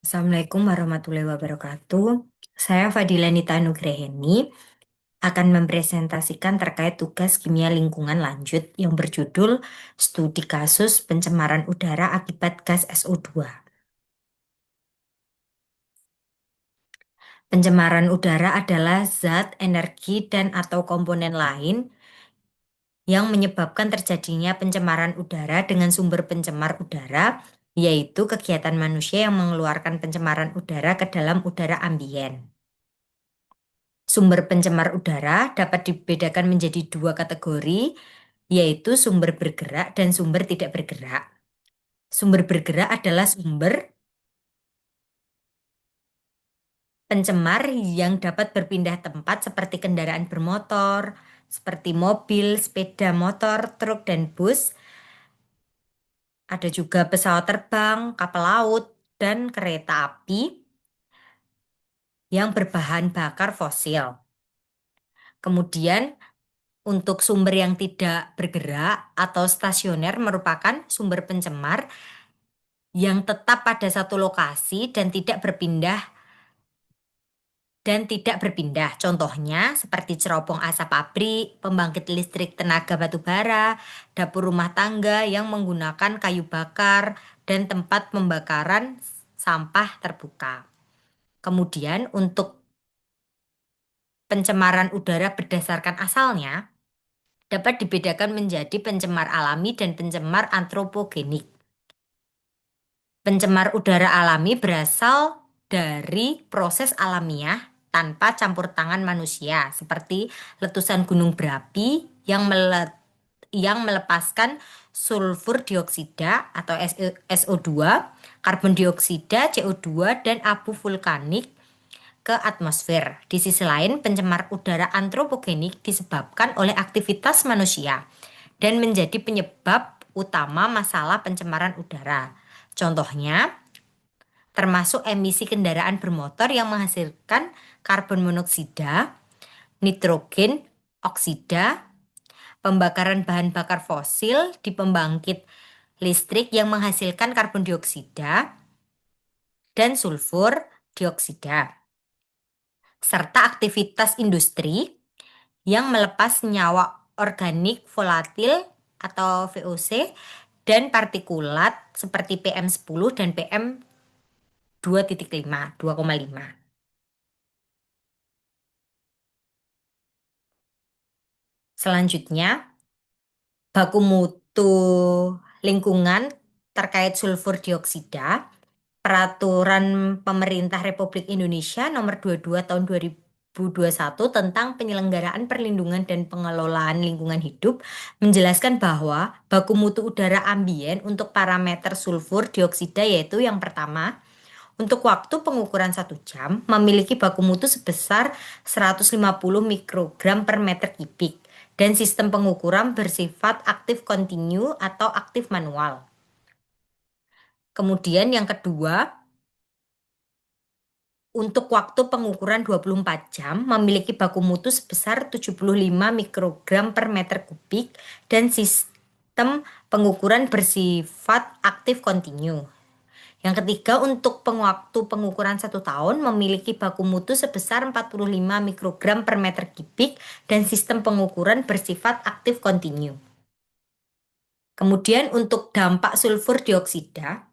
Assalamualaikum warahmatullahi wabarakatuh. Saya Fadila Nita Nugraheni akan mempresentasikan terkait tugas kimia lingkungan lanjut yang berjudul Studi Kasus Pencemaran Udara Akibat Gas SO2. Pencemaran udara adalah zat, energi, dan/atau komponen lain yang menyebabkan terjadinya pencemaran udara dengan sumber pencemar udara, yaitu kegiatan manusia yang mengeluarkan pencemaran udara ke dalam udara ambien. Sumber pencemar udara dapat dibedakan menjadi dua kategori, yaitu sumber bergerak dan sumber tidak bergerak. Sumber bergerak adalah sumber pencemar yang dapat berpindah tempat seperti kendaraan bermotor, seperti mobil, sepeda motor, truk, dan bus. Ada juga pesawat terbang, kapal laut, dan kereta api yang berbahan bakar fosil. Kemudian untuk sumber yang tidak bergerak atau stasioner merupakan sumber pencemar yang tetap pada satu lokasi dan tidak berpindah. Contohnya seperti ceropong asap pabrik, pembangkit listrik tenaga batu bara, dapur rumah tangga yang menggunakan kayu bakar, dan tempat pembakaran sampah terbuka. Kemudian untuk pencemaran udara berdasarkan asalnya dapat dibedakan menjadi pencemar alami dan pencemar antropogenik. Pencemar udara alami berasal dari proses alamiah tanpa campur tangan manusia, seperti letusan gunung berapi yang melepaskan sulfur dioksida atau SO2, karbon dioksida, CO2, dan abu vulkanik ke atmosfer. Di sisi lain, pencemar udara antropogenik disebabkan oleh aktivitas manusia dan menjadi penyebab utama masalah pencemaran udara. Contohnya, termasuk emisi kendaraan bermotor yang menghasilkan karbon monoksida, nitrogen oksida, pembakaran bahan bakar fosil di pembangkit listrik yang menghasilkan karbon dioksida dan sulfur dioksida, serta aktivitas industri yang melepas senyawa organik volatil atau VOC dan partikulat seperti PM10 dan PM 2,5. Selanjutnya, baku mutu lingkungan terkait sulfur dioksida, Peraturan Pemerintah Republik Indonesia Nomor 22 Tahun 2021 tentang penyelenggaraan perlindungan dan pengelolaan lingkungan hidup menjelaskan bahwa baku mutu udara ambien untuk parameter sulfur dioksida yaitu yang pertama, untuk waktu pengukuran 1 jam memiliki baku mutu sebesar 150 mikrogram per meter kubik dan sistem pengukuran bersifat aktif kontinu atau aktif manual. Kemudian yang kedua, untuk waktu pengukuran 24 jam memiliki baku mutu sebesar 75 mikrogram per meter kubik dan sistem pengukuran bersifat aktif kontinu. Yang ketiga, untuk waktu pengukuran 1 tahun memiliki baku mutu sebesar 45 mikrogram per meter kubik dan sistem pengukuran bersifat aktif kontinu. Kemudian untuk dampak sulfur dioksida,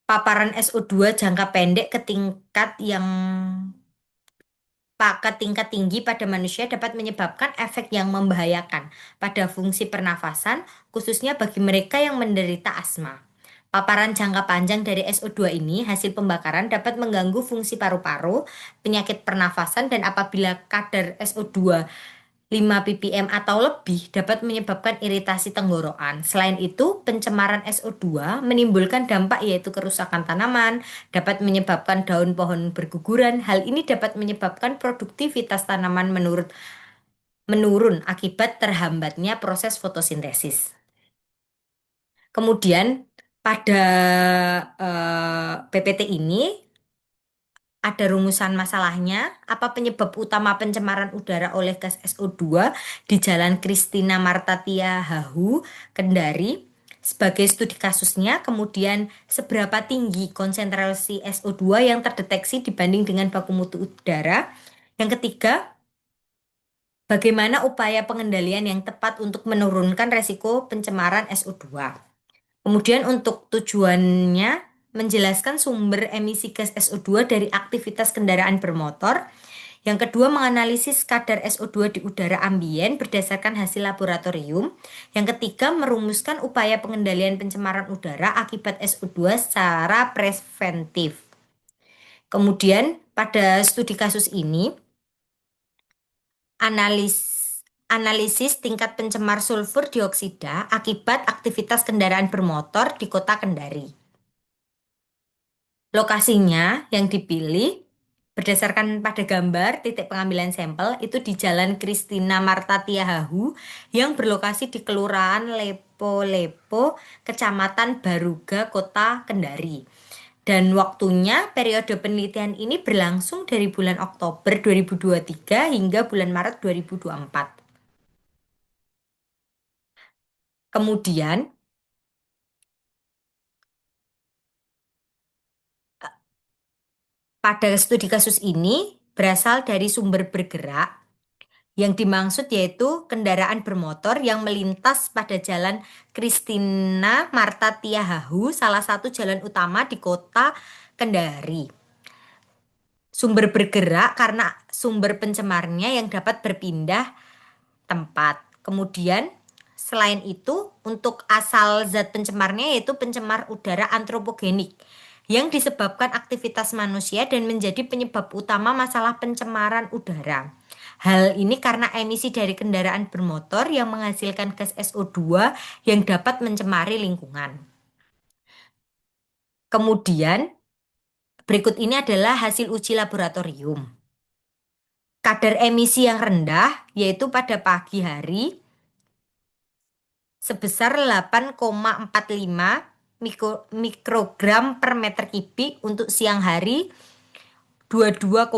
paparan SO2 jangka pendek ke tingkat tinggi pada manusia dapat menyebabkan efek yang membahayakan pada fungsi pernafasan, khususnya bagi mereka yang menderita asma. Paparan jangka panjang dari SO2 ini hasil pembakaran dapat mengganggu fungsi paru-paru, penyakit pernafasan, dan apabila kadar SO2 5 ppm atau lebih dapat menyebabkan iritasi tenggorokan. Selain itu, pencemaran SO2 menimbulkan dampak yaitu kerusakan tanaman, dapat menyebabkan daun pohon berguguran. Hal ini dapat menyebabkan produktivitas tanaman menurun akibat terhambatnya proses fotosintesis. Kemudian pada PPT ini ada rumusan masalahnya, apa penyebab utama pencemaran udara oleh gas SO2 di Jalan Kristina Martatia Hahu, Kendari. Sebagai studi kasusnya, kemudian seberapa tinggi konsentrasi SO2 yang terdeteksi dibanding dengan baku mutu udara. Yang ketiga, bagaimana upaya pengendalian yang tepat untuk menurunkan resiko pencemaran SO2. Kemudian untuk tujuannya, menjelaskan sumber emisi gas SO2 dari aktivitas kendaraan bermotor. Yang kedua, menganalisis kadar SO2 di udara ambien berdasarkan hasil laboratorium. Yang ketiga, merumuskan upaya pengendalian pencemaran udara akibat SO2 secara preventif. Kemudian, pada studi kasus ini, analisis tingkat pencemar sulfur dioksida akibat aktivitas kendaraan bermotor di Kota Kendari. Lokasinya yang dipilih berdasarkan pada gambar titik pengambilan sampel itu di Jalan Kristina Marta Tiahahu yang berlokasi di Kelurahan Lepo-Lepo, Kecamatan Baruga, Kota Kendari. Dan waktunya periode penelitian ini berlangsung dari bulan Oktober 2023 hingga bulan Maret 2024. Kemudian pada studi kasus ini berasal dari sumber bergerak. Yang dimaksud yaitu kendaraan bermotor yang melintas pada Jalan Kristina Marta Tiahahu, salah satu jalan utama di Kota Kendari. Sumber bergerak karena sumber pencemarnya yang dapat berpindah tempat. Kemudian selain itu untuk asal zat pencemarnya yaitu pencemar udara antropogenik yang disebabkan aktivitas manusia dan menjadi penyebab utama masalah pencemaran udara. Hal ini karena emisi dari kendaraan bermotor yang menghasilkan gas SO2 yang dapat mencemari lingkungan. Kemudian berikut ini adalah hasil uji laboratorium. Kadar emisi yang rendah yaitu pada pagi hari sebesar 8,45 mikrogram per meter kubik, untuk siang hari 22,14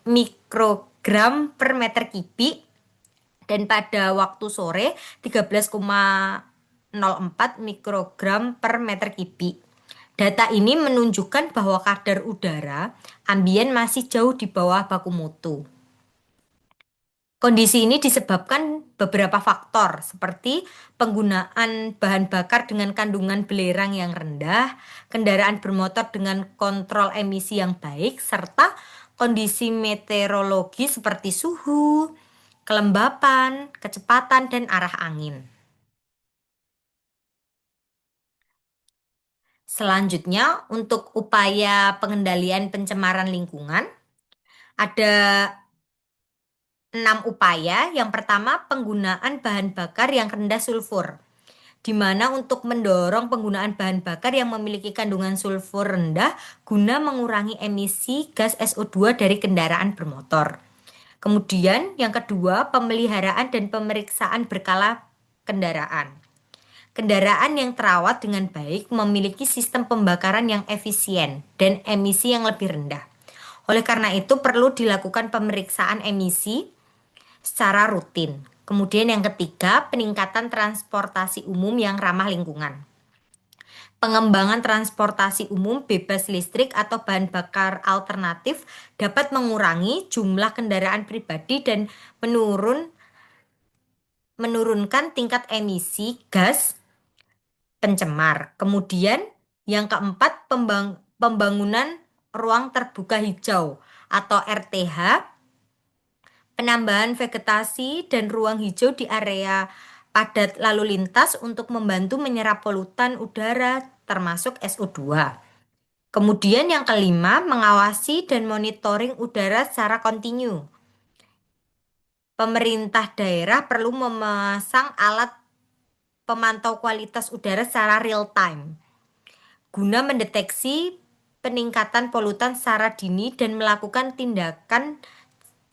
mikrogram per meter kubik, dan pada waktu sore 13,04 mikrogram per meter kubik. Data ini menunjukkan bahwa kadar udara ambien masih jauh di bawah baku mutu. Kondisi ini disebabkan beberapa faktor seperti penggunaan bahan bakar dengan kandungan belerang yang rendah, kendaraan bermotor dengan kontrol emisi yang baik, serta kondisi meteorologi seperti suhu, kelembapan, kecepatan, dan arah angin. Selanjutnya, untuk upaya pengendalian pencemaran lingkungan, ada 6 upaya. Yang pertama, penggunaan bahan bakar yang rendah sulfur, di mana untuk mendorong penggunaan bahan bakar yang memiliki kandungan sulfur rendah guna mengurangi emisi gas SO2 dari kendaraan bermotor. Kemudian yang kedua, pemeliharaan dan pemeriksaan berkala kendaraan. Kendaraan yang terawat dengan baik memiliki sistem pembakaran yang efisien dan emisi yang lebih rendah. Oleh karena itu perlu dilakukan pemeriksaan emisi secara rutin. Kemudian yang ketiga, peningkatan transportasi umum yang ramah lingkungan. Pengembangan transportasi umum bebas listrik atau bahan bakar alternatif dapat mengurangi jumlah kendaraan pribadi dan menurunkan tingkat emisi gas pencemar. Kemudian yang keempat, pembangunan ruang terbuka hijau atau RTH, penambahan vegetasi dan ruang hijau di area padat lalu lintas untuk membantu menyerap polutan udara termasuk SO2. Kemudian yang kelima, mengawasi dan monitoring udara secara kontinu. Pemerintah daerah perlu memasang alat pemantau kualitas udara secara real time guna mendeteksi peningkatan polutan secara dini dan melakukan tindakan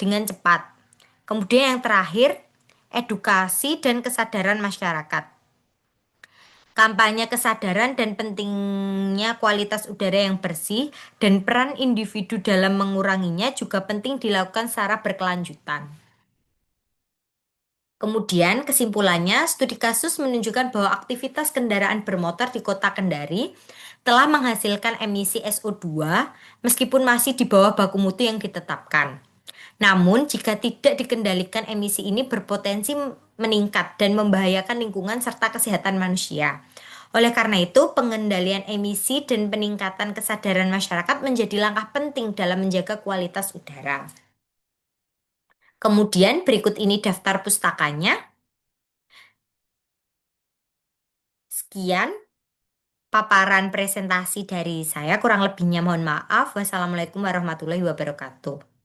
dengan cepat. Kemudian yang terakhir, edukasi dan kesadaran masyarakat. Kampanye kesadaran dan pentingnya kualitas udara yang bersih dan peran individu dalam menguranginya juga penting dilakukan secara berkelanjutan. Kemudian kesimpulannya, studi kasus menunjukkan bahwa aktivitas kendaraan bermotor di kota Kendari telah menghasilkan emisi SO2 meskipun masih di bawah baku mutu yang ditetapkan. Namun, jika tidak dikendalikan, emisi ini berpotensi meningkat dan membahayakan lingkungan serta kesehatan manusia. Oleh karena itu, pengendalian emisi dan peningkatan kesadaran masyarakat menjadi langkah penting dalam menjaga kualitas udara. Kemudian, berikut ini daftar pustakanya. Sekian paparan presentasi dari saya. Kurang lebihnya mohon maaf. Wassalamualaikum warahmatullahi wabarakatuh.